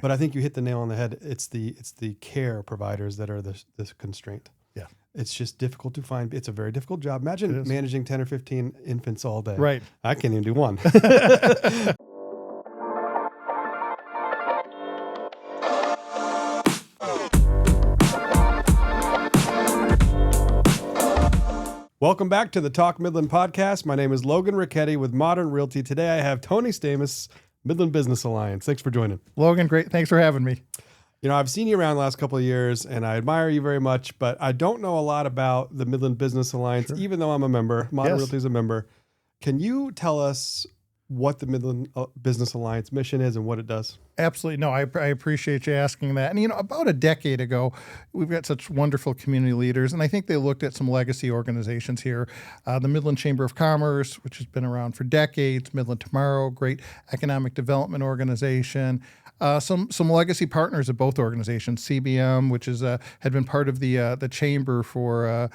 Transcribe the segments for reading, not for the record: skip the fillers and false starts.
But I think you hit the nail on the head. It's the care providers that are this constraint. Yeah. It's just difficult to find. It's a very difficult job. Imagine managing 10 or 15 infants all day. Right. I can't even do one. Welcome back to the Talk Midland podcast. My name is Logan Richetti with Modern Realty. Today I have Tony Stamas, Midland Business Alliance. Thanks for joining. Logan, great. Thanks for having me. You know, I've seen you around the last couple of years and I admire you very much, but I don't know a lot about the Midland Business Alliance, even though I'm a member. Modern Realty is a member. Can you tell us what the Midland Business Alliance mission is and what it does? Absolutely. No, I appreciate you asking that. And, you know, about a decade ago, we've got such wonderful community leaders, and I think they looked at some legacy organizations here. The Midland Chamber of Commerce, which has been around for decades, Midland Tomorrow, great economic development organization, some legacy partners of both organizations, CBM, which is had been part of the chamber for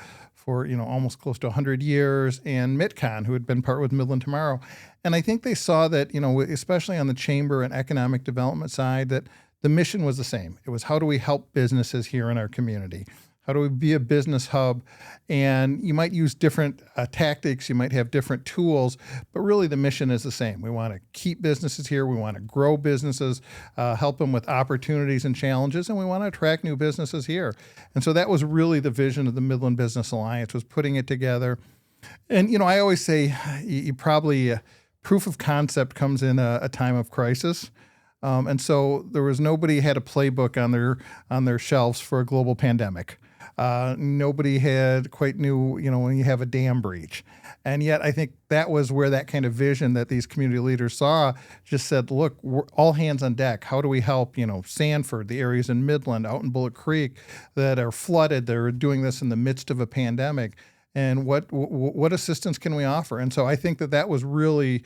almost close to 100 years, and MitCon, who had been part with Midland Tomorrow. And I think they saw that, you know, especially on the chamber and economic development side, that the mission was the same. It was, how do we help businesses here in our community? How do we be a business hub? And you might use different tactics, you might have different tools, but really the mission is the same. We want to keep businesses here, we want to grow businesses, help them with opportunities and challenges, and we want to attract new businesses here. And so that was really the vision of the Midland Business Alliance, was putting it together. And, you know, I always say you probably, proof of concept comes in a time of crisis. And so there was nobody had a playbook on their shelves for a global pandemic. Nobody had quite knew, you know, when you have a dam breach. And yet I think that was where that kind of vision that these community leaders saw just said, look, we're all hands on deck. How do we help, you know, Sanford, the areas in Midland, out in Bullet Creek that are flooded, they're doing this in the midst of a pandemic. And what assistance can we offer? And so I think that was really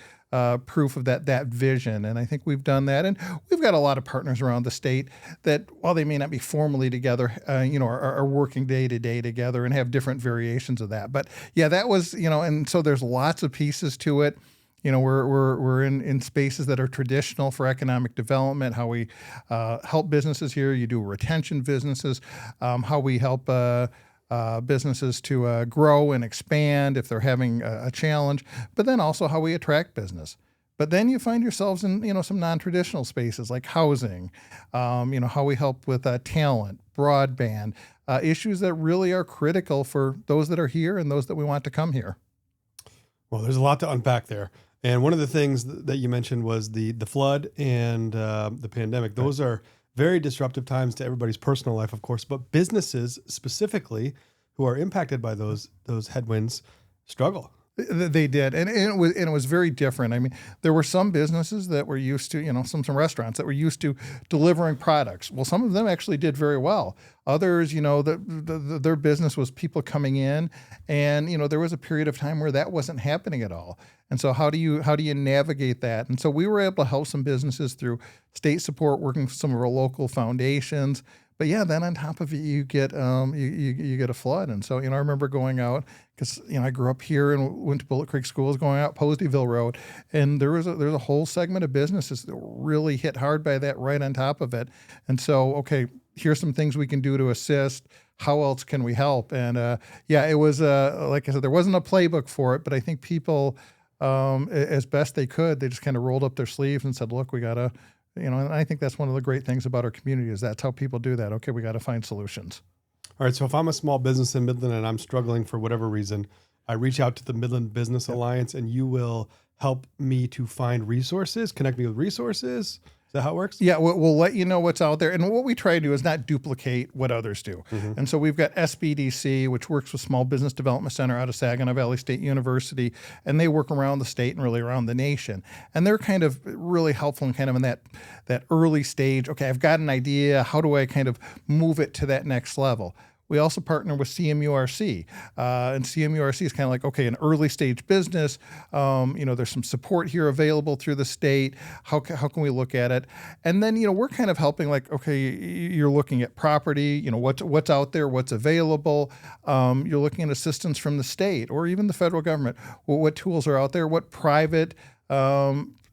proof of that vision. And I think we've done that. And we've got a lot of partners around the state that, while they may not be formally together, are working day to day together and have different variations of that. But yeah, that was, you know, and so there's lots of pieces to it. You know, we're in spaces that are traditional for economic development, how we help businesses here. You do retention businesses, how we help businesses to grow and expand if they're having a challenge, but then also how we attract business. But then you find yourselves in, you know, some non-traditional spaces like housing, you know, how we help with talent, broadband, issues that really are critical for those that are here and those that we want to come here. Well, there's a lot to unpack there. And one of the things that you mentioned was the flood and the pandemic. Those are very disruptive times to everybody's personal life, of course, but businesses specifically who are impacted by those headwinds struggle. They did, and it was very different. I mean, there were some businesses that were used to, you know, some restaurants that were used to delivering products. Well, some of them actually did very well. Others, you know, their business was people coming in, and you know, there was a period of time where that wasn't happening at all. And so, how do you navigate that? And so, we were able to help some businesses through state support, working with some of our local foundations. But yeah, then on top of it, you get you get a flood. And so, you know, I remember going out because, you know, I grew up here and went to Bullet Creek schools, going out Poseyville Road, and there's a whole segment of businesses that were really hit hard by that right on top of it. And so, okay, here's some things we can do to assist. How else can we help? And yeah, it was like I said, there wasn't a playbook for it, but I think people, as best they could, they just kind of rolled up their sleeves and said, look, we gotta. You know, and I think that's one of the great things about our community is that's how people do that. Okay, we got to find solutions. All right, so if I'm a small business in Midland and I'm struggling for whatever reason, I reach out to the Midland Business Alliance and you will help me to find resources, connect me with resources. Is that how it works? Yeah, we'll let you know what's out there. And what we try to do is not duplicate what others do. Mm-hmm. And so we've got SBDC, which works with Small Business Development Center out of Saginaw Valley State University, and they work around the state and really around the nation. And they're kind of really helpful and kind of in that early stage. Okay, I've got an idea. How do I kind of move it to that next level? We also partner with CMURC, and CMURC is kind of like, okay, an early stage business. You know, there's some support here available through the state. How can we look at it? And then, you know, we're kind of helping, like, okay, you're looking at property. You know, what's out there, what's available. You're looking at assistance from the state or even the federal government. Well, what tools are out there? What private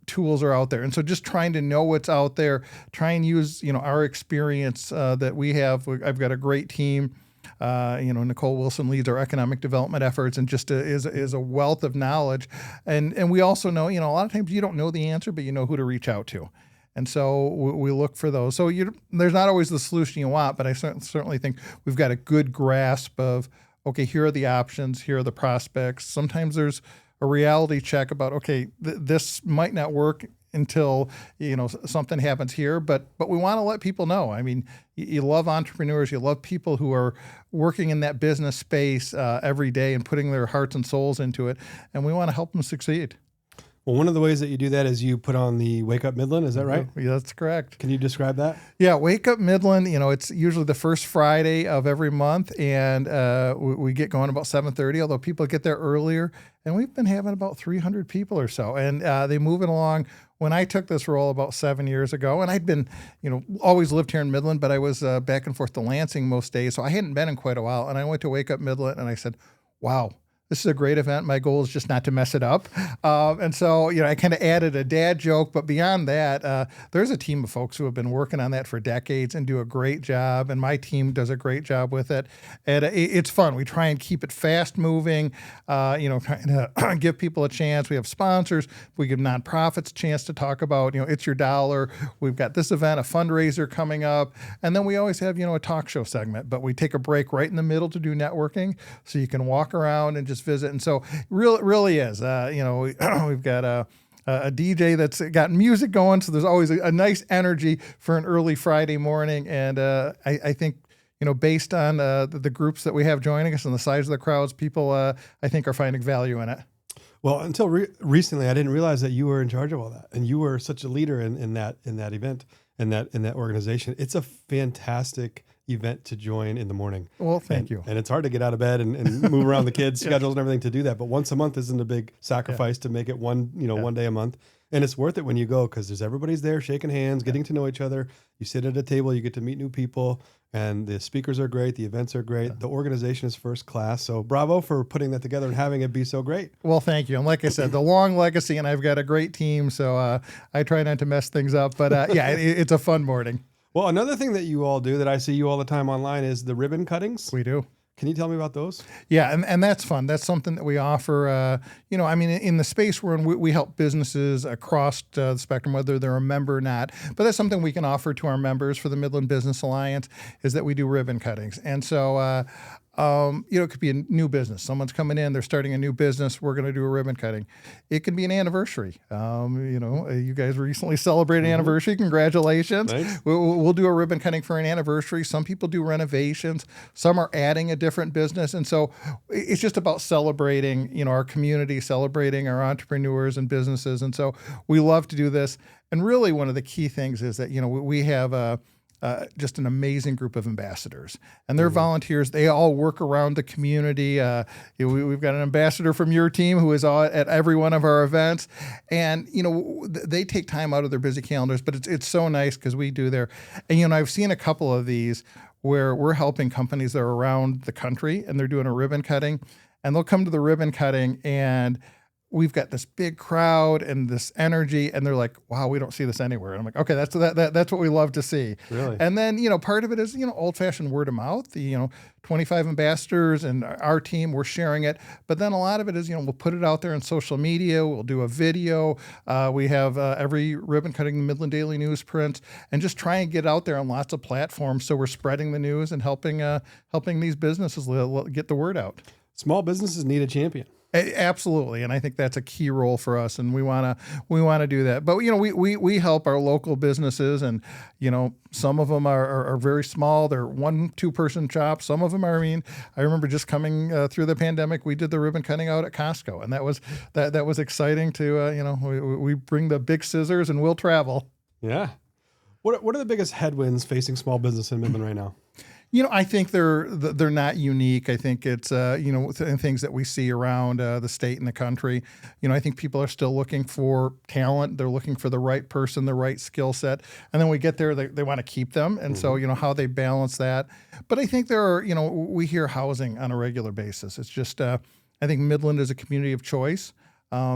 tools are out there. And so just trying to know what's out there, try and use, our experience that we have. I've got a great team. Nicole Wilson leads our economic development efforts and just is a wealth of knowledge. And we also know, a lot of times you don't know the answer, but you know who to reach out to. And so we look for those. So there's not always the solution you want, but I certainly think we've got a good grasp of, okay, here are the options, here are the prospects. Sometimes there's a reality check about, okay, this might not work until something happens here, but we want to let people know. I mean, you love entrepreneurs, you love people who are working in that business space every day and putting their hearts and souls into it, and we want to help them succeed. Well, one of the ways that you do that is you put on the Wake Up Midland. Is that right? Yeah, that's correct. Can you describe that? Yeah, Wake Up Midland, it's usually the first Friday of every month, and we get going about 7:30, although people get there earlier, and we've been having about 300 people or so, and they move it along. When I took this role about 7 years ago, and I'd been, always lived here in Midland, but I was back and forth to Lansing most days, so I hadn't been in quite a while, and I went to Wake Up Midland, and I said, wow, this is a great event. My goal is just not to mess it up. And so, I kind of added a dad joke, but beyond that, there's a team of folks who have been working on that for decades and do a great job. And my team does a great job with it. And it's fun. We try and keep it fast moving, trying to give people a chance. We have sponsors. We give nonprofits a chance to talk about, it's your dollar. We've got this event, a fundraiser coming up. And then we always have, a talk show segment, but we take a break right in the middle to do networking so you can walk around and just visit. And so really is, we've got a DJ that's got music going. So there's always a nice energy for an early Friday morning. And I think, based on the groups that we have joining us and the size of the crowds, people, I think, are finding value in it. Well, until recently, I didn't realize that you were in charge of all that. And you were such a leader in that event, in that organization. It's a fantastic event to join in the morning. Well, thank you. And it's hard to get out of bed and move around the kids' schedules and everything to do that. But once a month isn't a big sacrifice to make it one day a month. And it's worth it when you go because everybody's there shaking hands, getting to know each other. You sit at a table, you get to meet new people, and the speakers are great. The events are great. The organization is first class. So bravo for putting that together and having it be so great. Well, thank you. And like I said, the long legacy, and I've got a great team. So I try not to mess things up. But it's a fun morning. Well, another thing that you all do that I see you all the time online is the ribbon cuttings. We do. Can you tell me about those? Yeah, and that's fun. That's something that we offer. In the space we're in, we help businesses across the spectrum, whether they're a member or not. But that's something we can offer to our members for the Midland Business Alliance is that we do ribbon cuttings. And so, it could be a new business. Someone's coming in, they're starting a new business. We're going to do a ribbon cutting. It can be an anniversary. You guys recently celebrated an anniversary. Congratulations. Thanks. We'll do a ribbon cutting for an anniversary. Some people do renovations. Some are adding a different business. And so it's just about celebrating, our community, celebrating our entrepreneurs and businesses. And so we love to do this. And really one of the key things is that, we have just an amazing group of ambassadors, and they're volunteers. They all work around the community. We've got an ambassador from your team who is at every one of our events, and they take time out of their busy calendars. But it's so nice because we do there, and I've seen a couple of these where we're helping companies that are around the country, and they're doing a ribbon cutting, and they'll come to the ribbon cutting and we've got this big crowd and this energy, and they're like, wow, we don't see this anywhere. And I'm like, okay, that's what we love to see. Really? And then, part of it is, old-fashioned word of mouth. 25 ambassadors and our team, we're sharing it. But then a lot of it is, we'll put it out there on social media. We'll do a video. We have every ribbon cutting the Midland Daily Newsprint, and just try and get out there on lots of platforms. So we're spreading the news and helping these businesses get the word out. Small businesses need a champion. Absolutely, and I think that's a key role for us, and we want to do that. But we help our local businesses, and some of them are very small. They're 1-2 person shops. Some of them are. I remember just coming through the pandemic, we did the ribbon cutting out at Costco, and that was exciting to we bring the big scissors and we'll travel. Yeah. What are the biggest headwinds facing small business in Midland right now? I think they're not unique. I think it's things that we see around the state and the country. I think people are still looking for talent. They're looking for the right person, the right skill set, and then we get there, they want to keep them, and so how they balance that. But I think there are we hear housing on a regular basis. It's just I think Midland is a community of choice.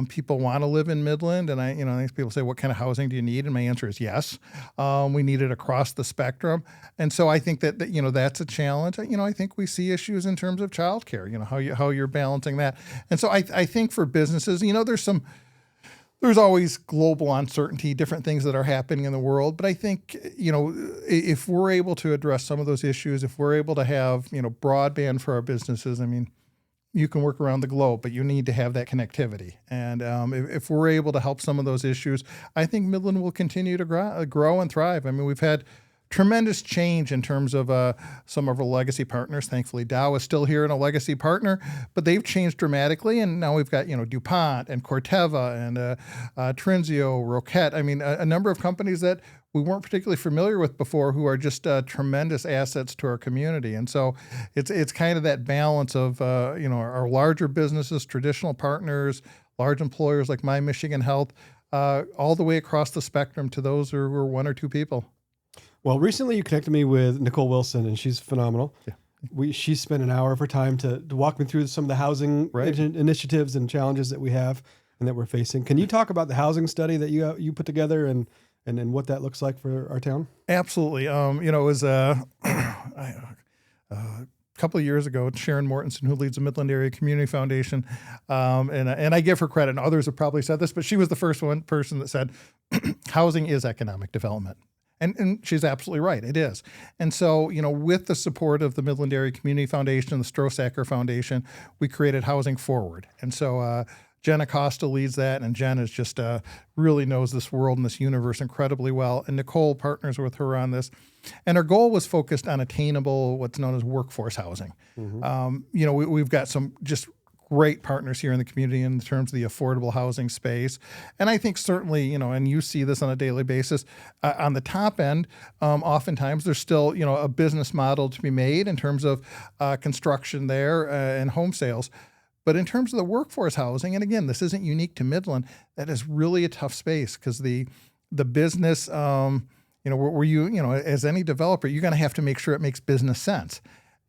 People want to live in Midland, and I people say, "What kind of housing do you need?" And my answer is yes. We need it across the spectrum, and so I think that that's a challenge. I think we see issues in terms of childcare. How you're balancing that, and so I think for businesses, there's always global uncertainty, different things that are happening in the world. But I think, if we're able to address some of those issues, if we're able to have, broadband for our businesses, you can work around the globe, but you need to have that connectivity. And if we're able to help some of those issues, I think Midland will continue to grow and thrive. We've had tremendous change in terms of some of our legacy partners. Thankfully, Dow is still here and a legacy partner, but they've changed dramatically. And now we've got, DuPont and Corteva and Trinzio, Richetti. A number of companies that we weren't particularly familiar with before who are just tremendous assets to our community. And so it's kind of that balance of, our larger businesses, traditional partners, large employers like My Michigan Health, all the way across the spectrum to those who are one or two people. Well, recently you connected me with Nicole Wilson, and she's phenomenal. Yeah. She spent an hour of her time to walk me through some of the housing initiatives and challenges that we have and that we're facing. Can you talk about the housing study that you put together and what that looks like for our town? Absolutely. It was a couple of years ago, Sharon Mortensen, who leads the Midland Area Community Foundation, and I give her credit, and others have probably said this, but she was the first person that said, housing is economic development. And she's absolutely right. It is. And so, with the support of the Midland Area Community Foundation, the Strosacker Foundation, we created Housing Forward. And so Jen Acosta leads that, and Jen is just really knows this world and this universe incredibly well. And Nicole partners with her on this. And our goal was focused on attainable, what's known as workforce housing. Mm-hmm. We've got some just great partners here in the community in terms of the affordable housing space. And I think certainly, and you see this on a daily basis, on the top end, oftentimes there's still, a business model to be made in terms of construction there and home sales. But in terms of the workforce housing, and again, this isn't unique to Midland, that is really a tough space because the business, where you, as any developer, you're going to have to make sure it makes business sense.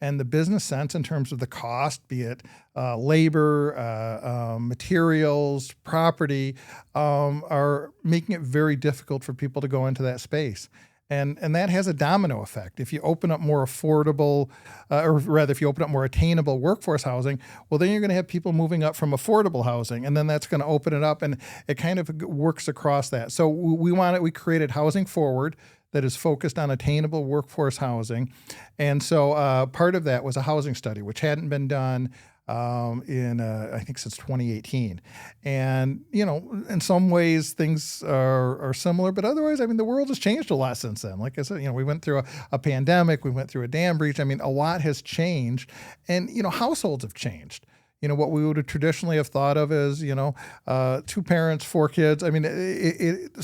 And the business sense in terms of the cost, be it labor, materials, property, are making it very difficult for people to go into that space. And that has a domino effect. If you open up more affordable, or rather, if you open up more attainable workforce housing, well, then you're going to have people moving up from affordable housing, and then that's going to open it up, and it kind of works across that. So we created Housing Forward, that is focused on attainable workforce housing. And so part of that was a housing study, which hadn't been done I think since 2018. And, in some ways things are similar, but otherwise, the world has changed a lot since then. Like I said, we went through a pandemic, we went through a dam breach. A lot has changed, and, households have changed. What we would have traditionally have thought of as, 2 parents, 4 kids.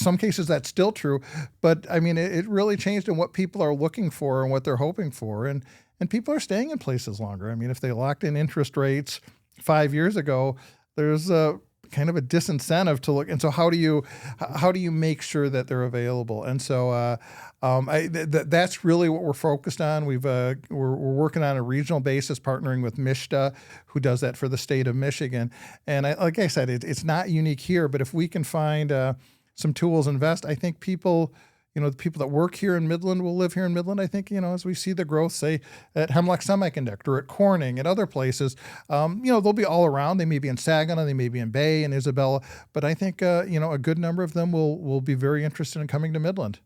Some cases that's still true, but it really changed in what people are looking for and what they're hoping for. And people are staying in places longer. If they locked in interest rates 5 years ago, there's kind of a disincentive to look. And so how do you make sure that they're available? And so that's really what we're focused on. We're working on a regional basis, partnering with MISTA, who does that for the state of Michigan. And like I said, it's not unique here, but if we can find some tools, invest, I think people, the people that work here in Midland will live here in Midland. I think, as we see the growth, say, at Hemlock Semiconductor, at Corning, at other places, they'll be all around. They may be in Saginaw, they may be in Bay and Isabella, but I think, a good number of them will be very interested in coming to Midland.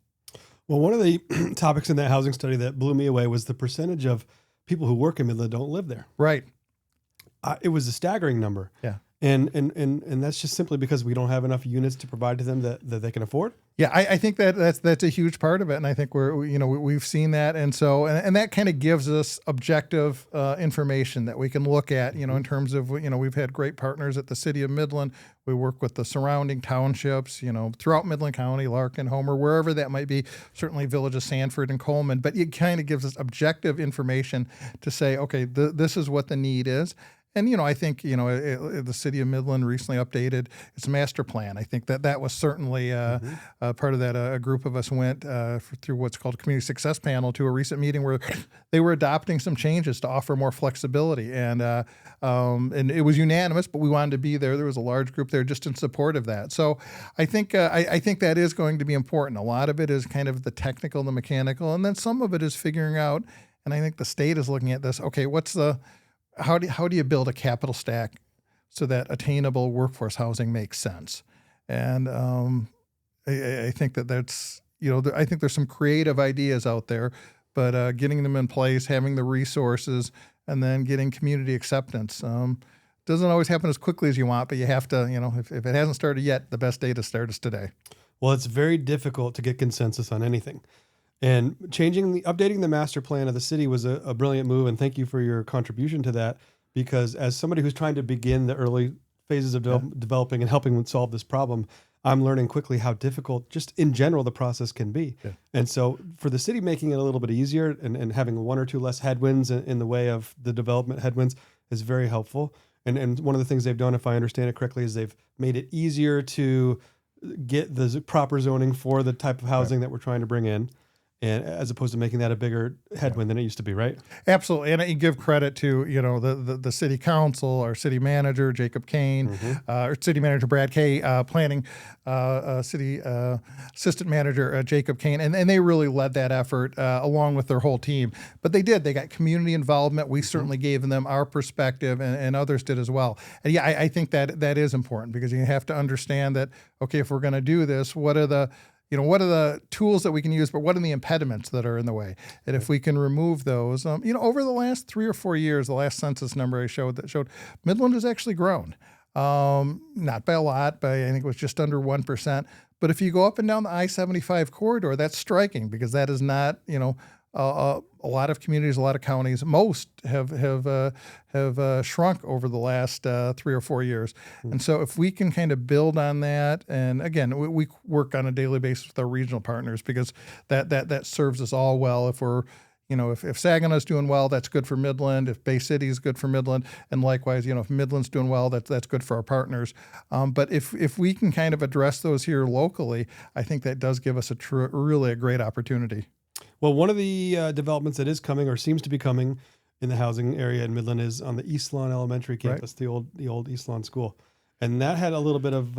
Well, one of the topics in that housing study that blew me away was the percentage of people who work in Midland don't live there. Right. It was a staggering number. Yeah. And that's just simply because we don't have enough units to provide to them that they can afford. Yeah, I think that's a huge part of it, and I think we've seen that, and so and that kind of gives us objective information that we can look at, in terms of we've had great partners at the City of Midland. We work with the surrounding townships, throughout Midland County, Larkin, Homer, wherever that might be. Certainly, Village of Sanford and Coleman, but it kind of gives us objective information to say, okay, this is what the need is. And, I think, the city of Midland recently updated its master plan. I think that was certainly part of that. A group of us went through what's called Community Success Panel to a recent meeting where they were adopting some changes to offer more flexibility. And it was unanimous, but we wanted to be there. There was a large group there just in support of that. So I think I think that is going to be important. A lot of it is kind of the technical, the mechanical, and then some of it is figuring out, and I think the state is looking at this, okay, how do you build a capital stack so that attainable workforce housing makes sense? And I think that's, I think there's some creative ideas out there, but getting them in place, having the resources, and then getting community acceptance doesn't always happen as quickly as you want, but you have to, if it hasn't started yet, the best day to start is today. Well, it's very difficult to get consensus on anything. And updating the master plan of the city was a brilliant move, and thank you for your contribution to that, because as somebody who's trying to begin the early phases of developing and helping solve this problem, I'm learning quickly how difficult, just in general, the process can be. Yeah. And so for the city making it a little bit easier and having one or two less headwinds in the way of the development headwinds is very helpful. And one of the things they've done, if I understand it correctly, is they've made it easier to get the proper zoning for the type of housing that we're trying to bring in, and as opposed to making that a bigger headwind than it used to be, right? Absolutely. And I give credit to, the city council, our city manager, Jacob Kane, our city manager, Brad Kay, planning city assistant manager, Jacob Kane. And they really led that effort along with their whole team. But they got community involvement. We certainly gave them our perspective, and others did as well. And yeah, I think that is important, because you have to understand that, okay, if we're going to do this, what are the tools that we can use, but what are the impediments that are in the way? And if we can remove those, over the last 3 or 4 years, the last census number I showed Midland has actually grown. Not by a lot, but I think it was just under 1%. But if you go up and down the I-75 corridor, that's striking, because that is not, a lot of communities, a lot of counties, most have shrunk over the last 3 or 4 years. And so if we can kind of build on that, and again, we work on a daily basis with our regional partners, because that serves us all well. If we're, if Saginaw's doing well, that's good for Midland. If Bay City is good for Midland, and likewise, if Midland's doing well, that's good for our partners. But if we can kind of address those here locally, I think that does give us really a great opportunity. Well, one of the developments that is coming, or seems to be coming, in the housing area in Midland is on the East Lawn Elementary campus, right. the old East Lawn School, and that had a little bit of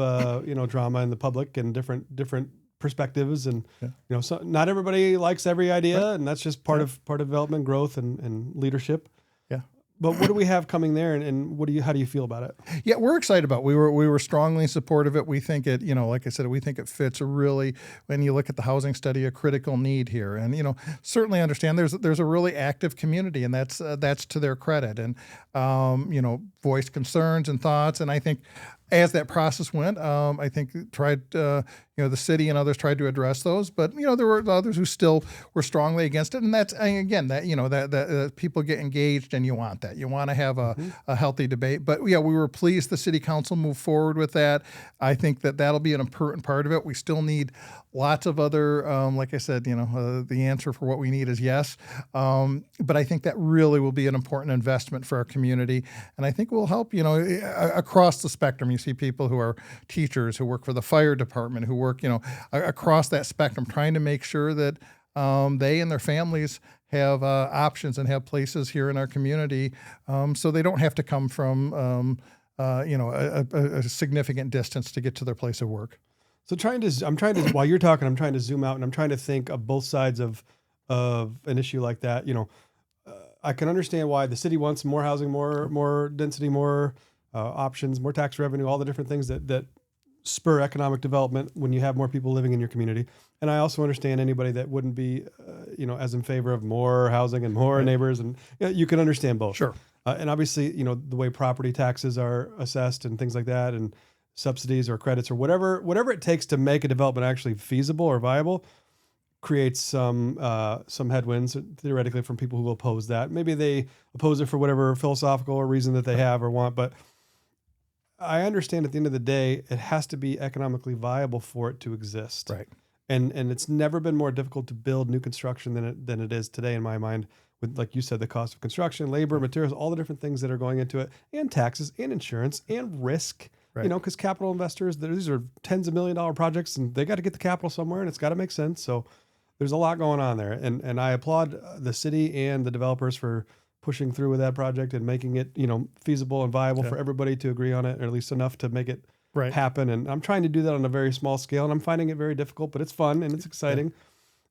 drama in the public and different perspectives, and so not everybody likes every idea, right. And that's just part of development, growth, and leadership. Yeah. But what do we have coming there, and how do you feel about it? Yeah, we're excited about it. We were strongly supportive of it. We think it, like I said, we think it fits really, when you look at the housing study, a critical need here. And certainly understand there's a really active community, and that's to their credit. And voiced concerns and thoughts. And I think as that process went, I think tried the city and others tried to address those, but there were others who still were strongly against it. And that's, again, that people get engaged, and you want that. You want to have a healthy debate. But yeah, we were pleased the city council moved forward with that. I think that'll be an important part of it. We still need lots of other, like I said, the answer for what we need is yes. But I think that really will be an important investment for our community. And I think will help, across the spectrum. You see people who are teachers, who work for the fire department, who work, across that spectrum, trying to make sure that they and their families have options and have places here in our community, so they don't have to come from, a significant distance to get to their place of work. So while you're talking, I'm trying to zoom out, and I'm trying to think of both sides of an issue like that. I can understand why the city wants more housing, more density, more options, more tax revenue, all the different things that spur economic development when you have more people living in your community. And I also understand anybody that wouldn't be, as in favor of more housing and more neighbors, and you can understand both. Sure. And obviously, the way property taxes are assessed and things like that, and subsidies or credits or whatever it takes to make a development actually feasible or viable, creates some headwinds theoretically from people who will oppose that. Maybe they oppose it for whatever philosophical or reason that they have or want, but I understand at the end of the day, it has to be economically viable for it to exist. Right. And it's never been more difficult to build new construction than it is today, in my mind, with, like you said, the cost of construction, labor, materials, all the different things that are going into it, and taxes and insurance and risk. Right. You know, because capital investors, these are tens of $1 million projects, and they got to get the capital somewhere, and it's got to make sense. So there's a lot going on there, and I applaud the city and the developers for pushing through with that project and making it, you know, feasible and viable for everybody to agree on it, or at least enough to make it happen. And I'm trying to do that on a very small scale, and I'm finding it very difficult, but it's fun and it's exciting.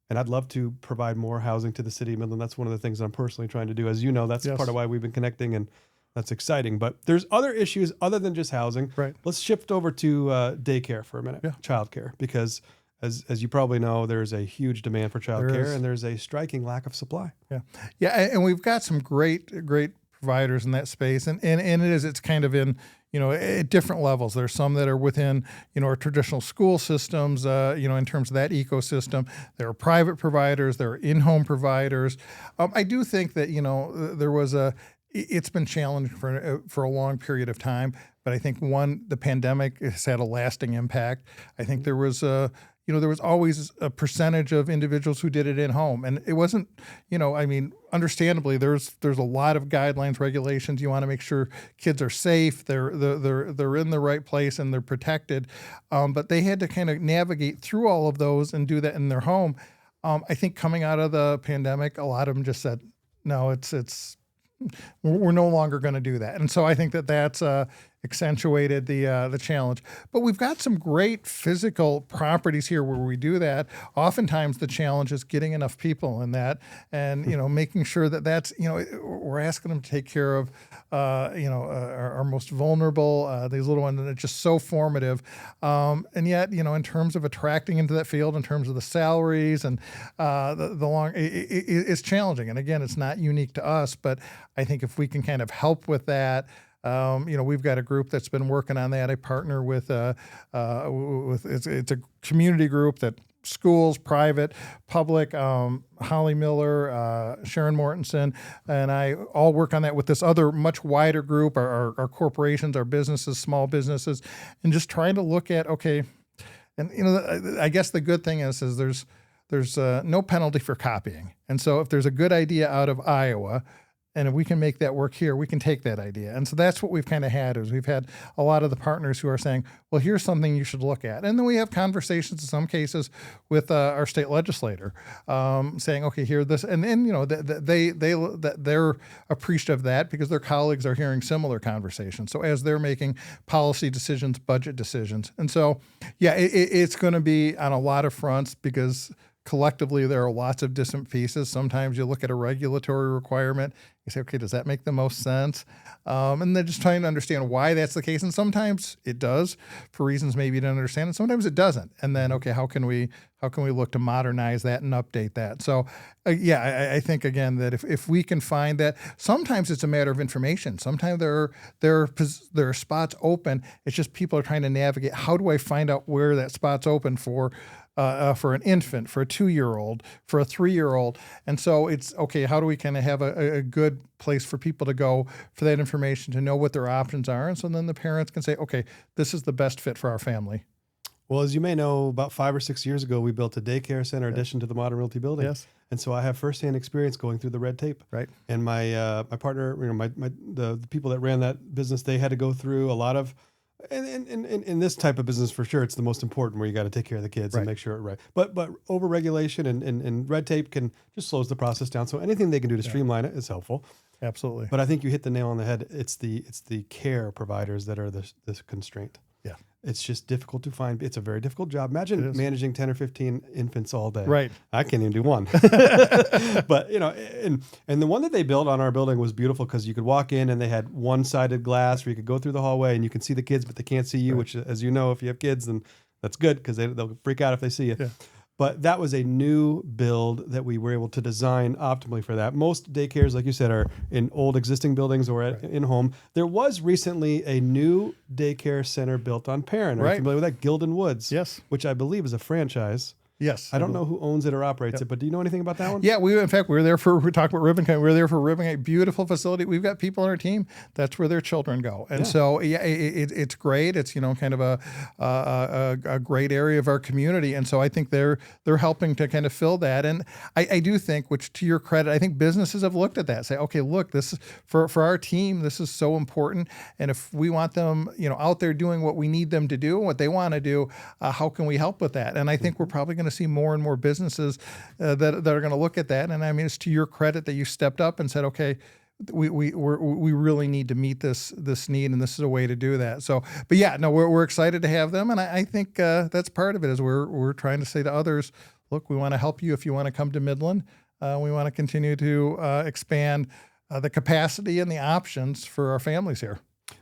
And I'd love to provide more housing to the city of Midland. That's one of the things I'm personally trying to do. As you know, that's part of why we've been connecting, and that's exciting. But there's other issues other than just housing. Right. Let's shift over to daycare for a minute, childcare, because as you probably know, there's a huge demand for childcare, and there's a striking lack of supply. Yeah, and we've got some great providers in that space, and it's kind of in, you know, at different levels. There's some that are within, you know, our traditional school systems, you know, in terms of that ecosystem. There are private providers, there are in-home providers. I do think that, you know, it's been challenging for a long period of time, but I think the pandemic has had a lasting impact. I think there was there was always a percentage of individuals who did it in home, and it wasn't, you know, I mean, understandably, there's a lot of guidelines, regulations. You want to make sure kids are safe, they're in the right place, and they're protected. But they had to kind of navigate through all of those and do that in their home. I think coming out of the pandemic, a lot of them just said, no, we're no longer going to do that. And so I think that's accentuated the challenge. But we've got some great physical properties here where we do that. Oftentimes the challenge is getting enough people in that, and, you know, making sure that's, you know, we're asking them to take care of, our most vulnerable, these little ones, and it's just so formative. And yet, you know, in terms of attracting into that field, in terms of the salaries and it's challenging. And again, it's not unique to us, but I think if we can kind of help with that, you know, we've got a group that's been working on that. I partner with it's a community group that schools, private, public, Holly Miller, Sharon Mortensen, and I all work on that with this other much wider group, our corporations, our businesses, small businesses, and just trying to look at, okay, and, you know, I guess the good thing is there's no penalty for copying. And so if there's a good idea out of Iowa, and if we can make that work here, we can take that idea. And so that's what we've kind of had, is we've had a lot of the partners who are saying, well, here's something you should look at. And then we have conversations in some cases with our state legislator saying, okay, here, this, and then, you know, they're appreciative of that because their colleagues are hearing similar conversations. So as they're making policy decisions, budget decisions. And so, yeah, it's going to be on a lot of fronts because collectively, there are lots of different pieces. Sometimes you look at a regulatory requirement, you say, okay, does that make the most sense? And then just trying to understand why that's the case. And sometimes it does for reasons maybe you don't understand, and sometimes it doesn't. And then, okay, how can we look to modernize that and update that? So, I think, again, that if we can find that, sometimes it's a matter of information. Sometimes there are spots open. It's just people are trying to navigate, how do I find out where that spot's open for an infant, for a 2-year-old, for a 3-year-old. And so it's, okay, how do we kind of have a good place for people to go for that information, to know what their options are? And so then the parents can say, okay, this is the best fit for our family. Well, as you may know, about 5 or 6 years ago, we built a daycare center addition to the modern Realty building. Yes. And so I have firsthand experience going through the red tape. Right. And my partner, you know, the people that ran that business, they had to go through a lot of, and in this type of business, for sure, it's the most important, where you got to take care of the kids and make sure it's right. But over regulation and red tape can just slows the process down. So anything they can do to streamline it is helpful. Absolutely. But I think you hit the nail on the head. It's the care providers that are the constraint. Yeah. It's just difficult to find. It's a very difficult job. Imagine managing 10 or 15 infants all day. Right. I can't even do one. But, you know, and the one that they built on our building was beautiful because you could walk in and they had one-sided glass where you could go through the hallway and you can see the kids, but they can't see you, which, as you know, if you have kids, then that's good because they'll freak out if they see you. Yeah. But that was a new build that we were able to design optimally for that. Most daycares, like you said, are in old existing buildings or in home. There was recently a new daycare center built on Perrin. Are you familiar with that? Gilden Woods. Yes. Which I believe is a franchise. Yes. I don't know who owns it or operates it, but do you know anything about that one? Yeah, we were there for, we talked about Ribbon Cutting. We were there for Ribbon Cutting, beautiful facility. We've got people on our team. That's where their children go. And so, yeah, it's great. It's, kind of a great area of our community. And so I think they're helping to kind of fill that. And I do think, which to your credit, I think businesses have looked at that, say, okay, look, this is for our team, this is so important. And if we want them, out there doing what we need them to do and what they want to do, how can we help with that? And I think we're probably going to see more and more businesses that are going to look at that. And I mean, it's to your credit that you stepped up and said, okay, we really need to meet this need, and this is a way to do that. So, but yeah, no, we're excited to have them, and I think that's part of it. Is we're trying to say to others, look, we want to help you if you want to come to Midland. We want to continue to expand the capacity and the options for our families here.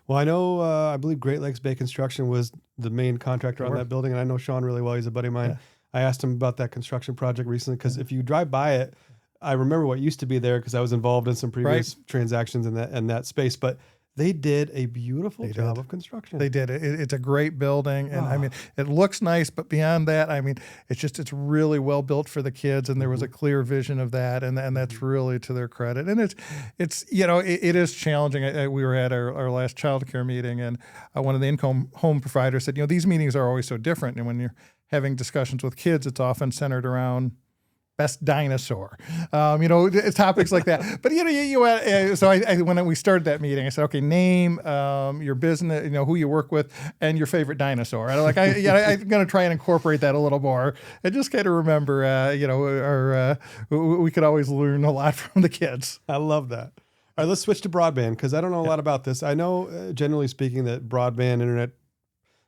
Well, I know, I believe Great Lakes Bay Construction was the main contractor on that building, and I know Sean really well. He's a buddy of mine. Yeah. I asked him about that construction project recently because if you drive by it, I remember what used to be there because I was involved in some previous transactions in that space. But they did a beautiful job of construction. They did. It's a great building, and I mean, it looks nice, but beyond that, I mean, it's really well built for the kids, and there was a clear vision of that, and that's really to their credit. And it's it is challenging. We were at our last childcare meeting, and one of the in-home providers said, these meetings are always so different, and when you're having discussions with kids, it's often centered around best dinosaur, topics like that. But so when we started that meeting, I said, okay, name your business, who you work with, and your favorite dinosaur. And I'm going to try and incorporate that a little more, and just kind of remember, we could always learn a lot from the kids. I love that. All right, let's switch to broadband because I don't know a lot about this. I know, generally speaking, that broadband internet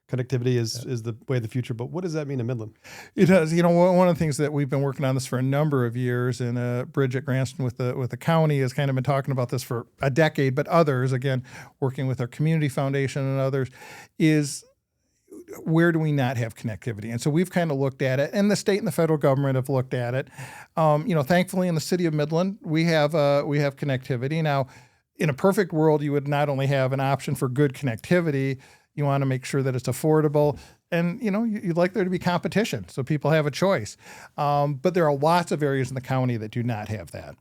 connectivity is the way of the future, but what does that mean in Midland? It does. One of the things that we've been working on this for a number of years, and Bridget Granston with the county has kind of been talking about this for a decade, but others, again, working with our community foundation and others, is where do we not have connectivity? And so we've kind of looked at it, and the state and the federal government have looked at it. Thankfully in the city of Midland, we have connectivity. Now, in a perfect world, you would not only have an option for good connectivity, you want to make sure that it's affordable, and you'd like there to be competition so people have a choice. But there are lots of areas in the county that do not have that,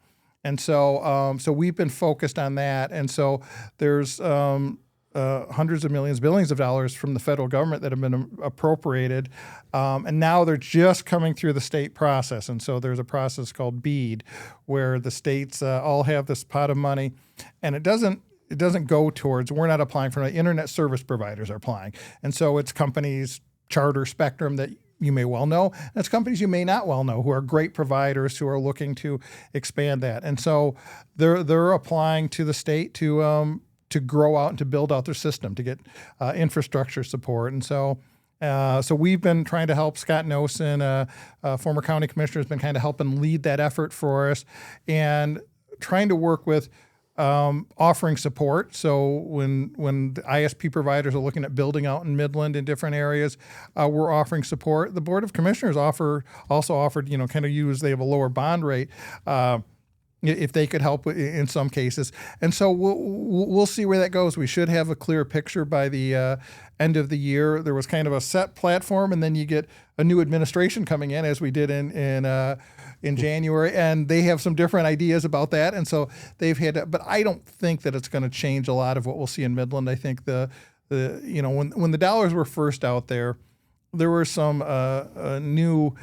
and so we've been focused on that. And so there's hundreds of millions, billions of dollars from the federal government that have been appropriated, and now they're just coming through the state process. And so there's a process called BEAD, where the states all have this pot of money, and it doesn't go towards, we're not applying for it, internet service providers are applying. And so it's companies, Charter, Spectrum, that you may well know, and it's companies you may not well know who are great providers who are looking to expand that. And so they're applying to the state to grow out and to build out their system, to get infrastructure support. And so we've been trying to help. Scott Nosen, former county commissioner, has been kind of helping lead that effort for us, and trying to work with offering support. So when the ISP providers are looking at building out in Midland in different areas, we're offering support. The Board of Commissioners also offered, they have a lower bond rate, if they could help in some cases. And so we'll see where that goes. We should have a clear picture by the end of the year. There was kind of a set platform, and then you get a new administration coming in, as we did in January, and they have some different ideas about that. And so they've had, but I don't think that it's going to change a lot of what we'll see in Midland. I think when the dollars were first out there were some new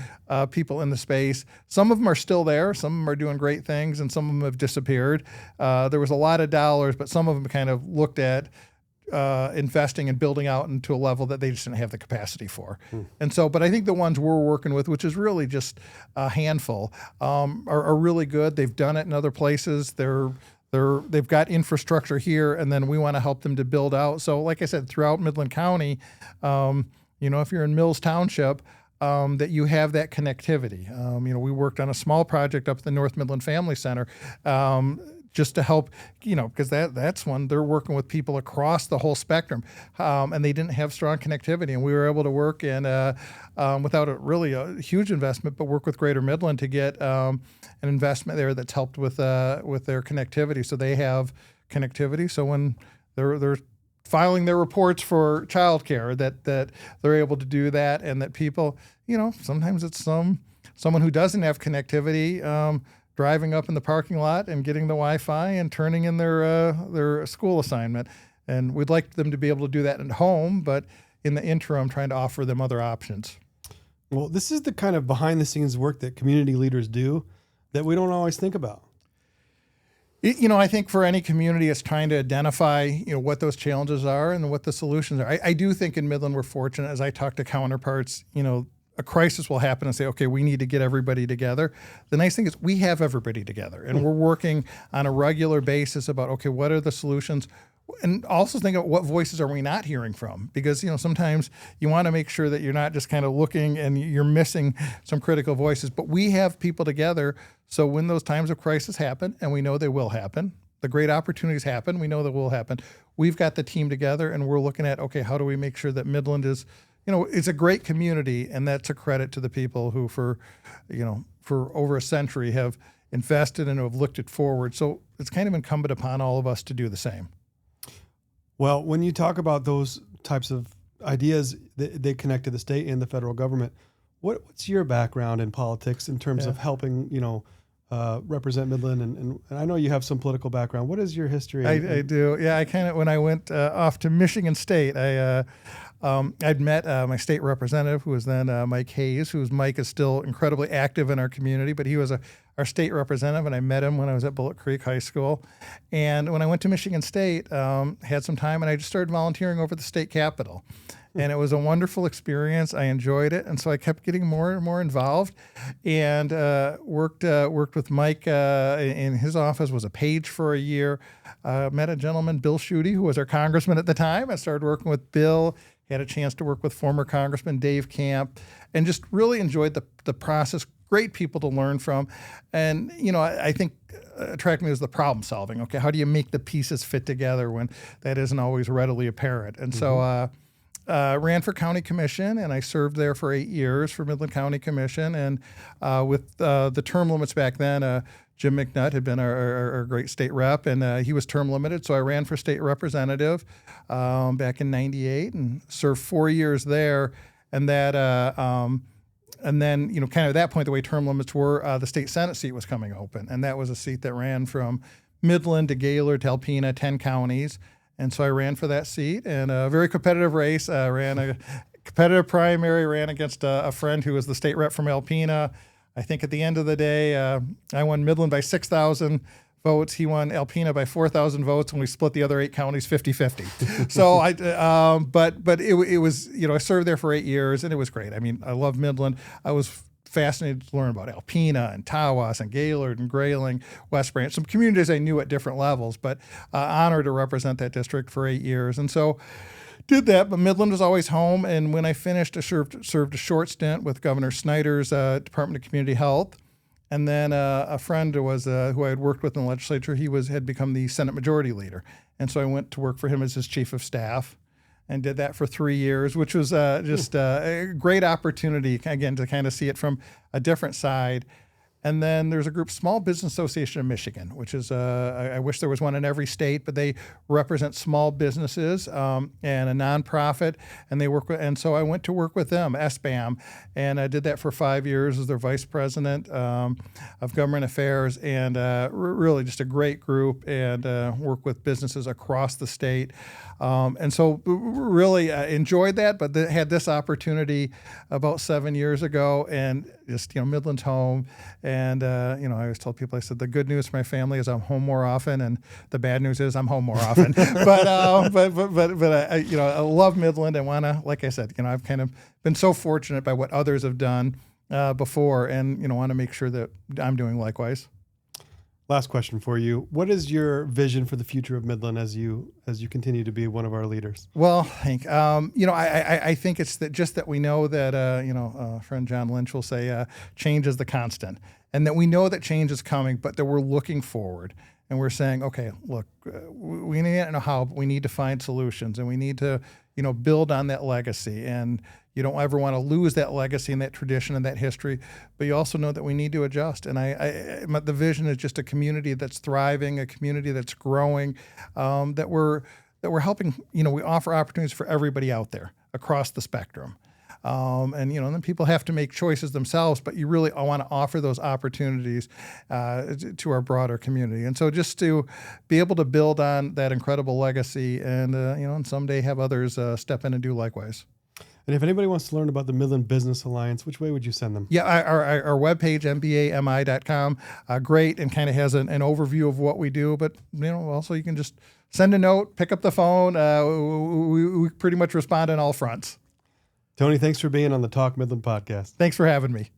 people in the space. Some of them are still there. Some of them are doing great things, and some of them have disappeared. There was a lot of dollars, but some of them kind of looked at investing and building out into a level that they just didn't have the capacity for. And so, but I think the ones we're working with, which is really just a handful, are really good. They've done it in other places. They've got infrastructure here, and then we want to help them to build out. So like I said, throughout Midland County, if you're in Mills Township, that you have that connectivity. We worked on a small project up at the North Midland Family Center, just to help, because that's one, they're working with people across the whole spectrum, and they didn't have strong connectivity, and we were able to work without a huge investment, but work with Greater Midland to get an investment there that's helped with their connectivity. So they have connectivity. So when they're filing their reports for childcare, that they're able to do that, and that people, sometimes it's someone who doesn't have connectivity, driving up in the parking lot and getting the Wi-Fi and turning in their school assignment. And we'd like them to be able to do that at home, but in the interim, trying to offer them other options. Well, this is the kind of behind the scenes work that community leaders do that we don't always think about. I think for any community, it's trying to identify, what those challenges are and what the solutions are. I do think in Midland, we're fortunate. As I talk to counterparts, a crisis will happen and say, okay, we need to get everybody together. The nice thing is we have everybody together, and we're working on a regular basis about, okay, what are the solutions? And also think about what voices are we not hearing from? Because, sometimes you want to make sure that you're not just kind of looking and you're missing some critical voices. But we have people together, so when those times of crisis happen, and we know they will happen, the great opportunities happen, we know that will happen, we've got the team together, and we're looking at, okay, how do we make sure that Midland is, it's a great community, and that's a credit to the people who for over a century have invested and have looked it forward. So it's kind of incumbent upon all of us to do the same. Well, when you talk about those types of ideas, they connect to the state and the federal government. What's your background in politics in terms of helping, represent Midland? And I know you have some political background. What is your history? I do. Yeah, when I went off to Michigan State, I'd met my state representative, who was then Mike Hayes, Mike is still incredibly active in our community, but he was our state representative, and I met him when I was at Bullitt Creek High School. And when I went to Michigan State, had some time, and I just started volunteering over at the state capitol. And it was a wonderful experience. I enjoyed it, and so I kept getting more and more involved, and worked with Mike in his office. Was a page for a year. Met a gentleman, Bill Schuette, who was our congressman at the time. I started working with Bill. Had a chance to work with former Congressman Dave Camp, and just really enjoyed the process. Great people to learn from, and I think attracted me was the problem solving. Okay, how do you make the pieces fit together when that isn't always readily apparent? And so ran for county commission, and I served there for 8 years for Midland County Commission. And with the term limits back then, Jim McNutt had been our great state rep, and he was term limited. So I ran for state representative back in '98 and served 4 years there. And that, and then, kind of at that point, the way term limits were, the state Senate seat was coming open. And that was a seat that ran from Midland to Gaylord to Alpena, 10 counties. And so I ran for that seat, and a very competitive race. Ran a competitive primary, ran against a friend who was the state rep from Alpena. I think at the end of the day, I won Midland by 6,000 votes. He won Alpena by 4,000 votes, and we split the other 8 counties 50-50. So but it was, I served there for 8 years, and it was great. I mean, I love Midland. I was fascinated to learn about Alpena and Tawas and Gaylord and Grayling, West Branch, some communities I knew at different levels, but honored to represent that district for 8 years. And so did that, but Midland was always home. And when I finished, I served a short stint with Governor Snyder's Department of Community Health. And then a friend was who I had worked with in the legislature. He had become the Senate Majority Leader. And so I went to work for him as his chief of staff and did that for 3 years, which was just a great opportunity, again, to kind of see it from a different side. And then there's a group, Small Business Association of Michigan, which is, I wish there was one in every state, but they represent small businesses and a nonprofit, and they work with, and so I went to work with them, SBAM, and I did that for 5 years as their vice president of government affairs, and really just a great group, and work with businesses across the state. And so really enjoyed that, but had this opportunity about 7 years ago, and just, Midland's home. And, I always tell people, I said, the good news for my family is I'm home more often, and the bad news is I'm home more often. but I love Midland. I want to, like I said, I've kind of been so fortunate by what others have done before, and, want to make sure that I'm doing likewise. Last question for you. What is your vision for the future of Midland as you continue to be one of our leaders? Well, Hank, I think it's that we know that, friend John Lynch will say, change is the constant, and that we know that change is coming, but that we're looking forward. And we're saying, okay, look, we need to know how, but we need to find solutions, and we need to, build on that legacy. And you don't ever want to lose that legacy and that tradition and that history, but you also know that we need to adjust. And the vision is just a community that's thriving, a community that's growing, that we're that we're helping, we offer opportunities for everybody out there across the spectrum. And then people have to make choices themselves, but you really want to offer those opportunities to our broader community. And so just to be able to build on that incredible legacy and someday have others step in and do likewise. And if anybody wants to learn about the Midland Business Alliance, which way would you send them? Yeah, our webpage, mbami.com, great, and kind of has an overview of what we do. But, also you can just send a note, pick up the phone. We pretty much respond on all fronts. Tony, thanks for being on the Talk Midland podcast. Thanks for having me.